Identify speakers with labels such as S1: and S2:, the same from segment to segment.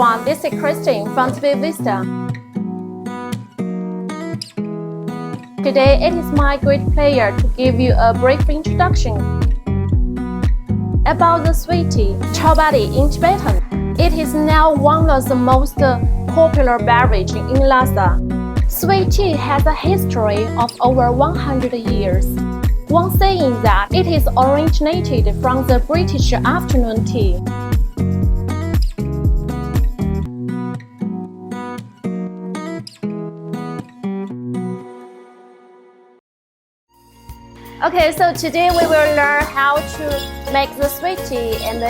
S1: everyone, this is Christine from Tibet Vista. Today it is my great pleasure to give you a brief introduction about the sweet tea, chobati in Tibetan. It is now one of the most popular beverages in Lhasa. Sweet tea has a history of over 100 years. One saying that it is originated from the British afternoon tea. Okay, so today we will learn how to make the sweet tea, and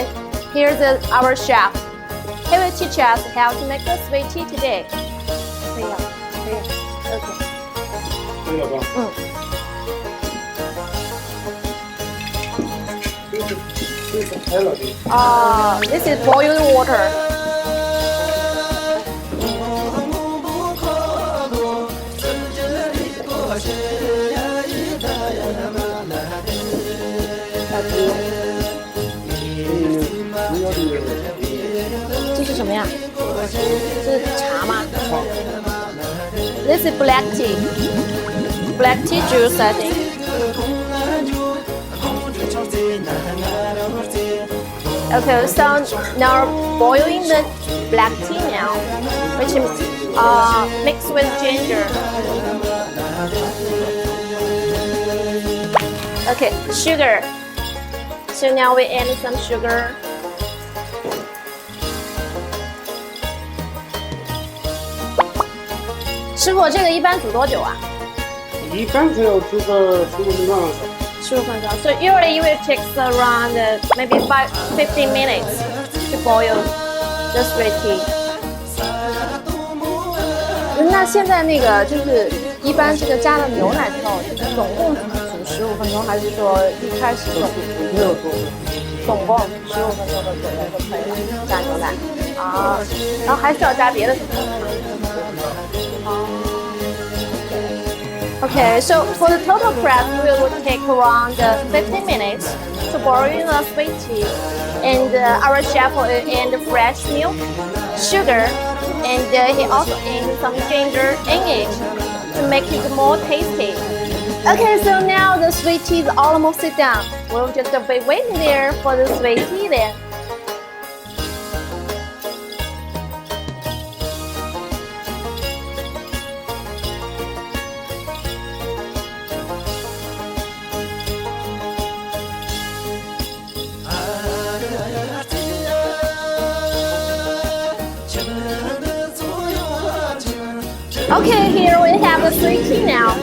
S1: here's our chef. He will teach us how to make the sweet tea today. This is boiled water. This is black tea. Black tea juice, I think. Okay, so now boiling the black tea now, which is mixed with ginger. Okay, sugar. So now we add some sugar.师傅，这个一般煮多久啊？
S2: 一般只要煮个15分钟。
S1: 15分钟。So usually it takes around maybe 15 minutes to boil the sweet tea. 那现在那个就是一般这个加了牛奶之后，就是总共煮15分钟，还是说一开始就
S2: 没有多？
S1: 总共15分钟的左右就可以了，加牛奶啊，然后还需要加别的什么？Okay, so for the total prep, we will take around 15 minutes to boil the sweet tea, and our chef will add fresh milk, sugar, and he also add some ginger in it to make it more tasty. Okay, so now the sweet tea is almost done. We'll just be waiting there for the sweet tea then. Okay, here we have the sweet tea now.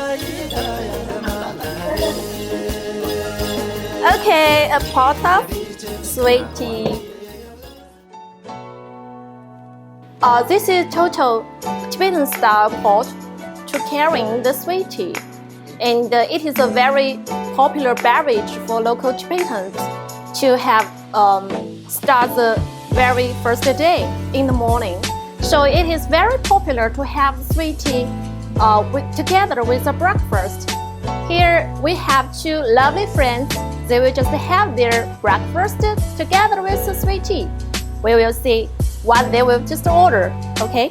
S1: Okay, a pot of sweet tea. This is total Tibetan style pot to carrying the sweet tea, and it is a very popular beverage for local Tibetans to have start the very first day in the morning. So it is very popular to have sweet tea together with a breakfast. Here we have two lovely friends. They will just have their breakfast together with the sweet tea. We will see what they will just order, okay?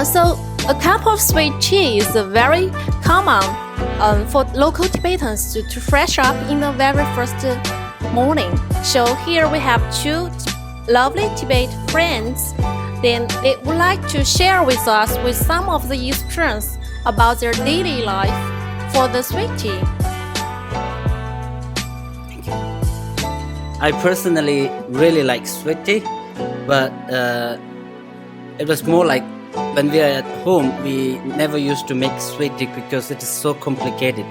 S1: So a cup of sweet tea is very common for local Tibetans to fresh up in the very first morning. So here we have two lovely Tibet friends. Then they would like to share with us with some of the experience about their daily life for the sweet tea.
S3: Thank you. I personally really like sweet tea, but it was more like when we are at home, we never used to make sweet tea because it is so complicated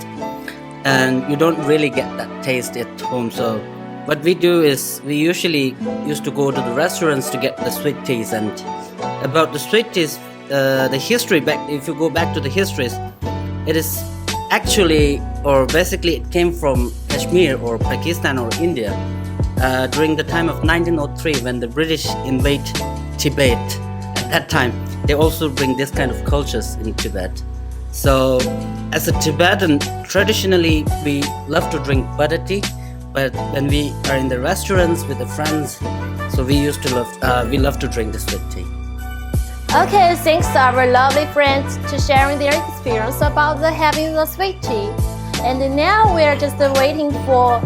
S3: and you don't really get that taste at home. So what we do is we usually used to go to the restaurants to get the sweet teas. And about the sweet teas, the history back, if you go back to the histories, it is actually, or basically it came from Kashmir or Pakistan or India during the time of 1903 when the British invade Tibet. At that time, they also bring this kind of cultures in Tibet. So as a Tibetan, traditionally we love to drink butter tea. But when we are in the restaurants with the friends, So we love to drink the sweet tea.
S1: Okay, thanks to our lovely friends to sharing their experience about having the sweet tea. And now we're just waiting for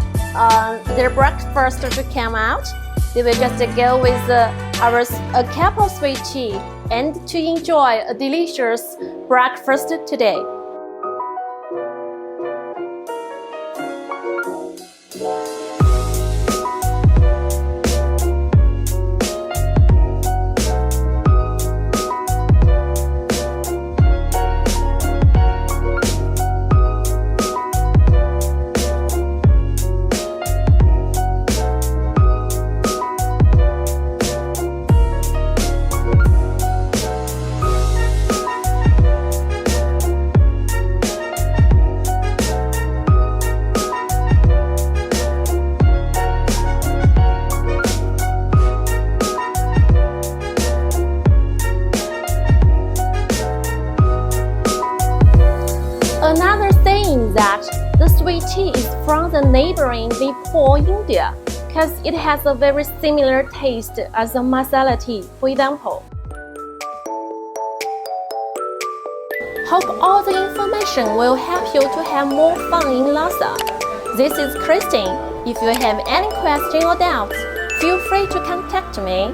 S1: their breakfast to come out. They will just go with a cup of sweet tea and to enjoy a delicious breakfast today. Another thing that the sweet tea is from the neighboring Nepal, India, because it has a very similar taste as the masala tea, for example. Hope all the information will help you to have more fun in Lhasa. This is Christine. If you have any question or doubts, feel free to contact me.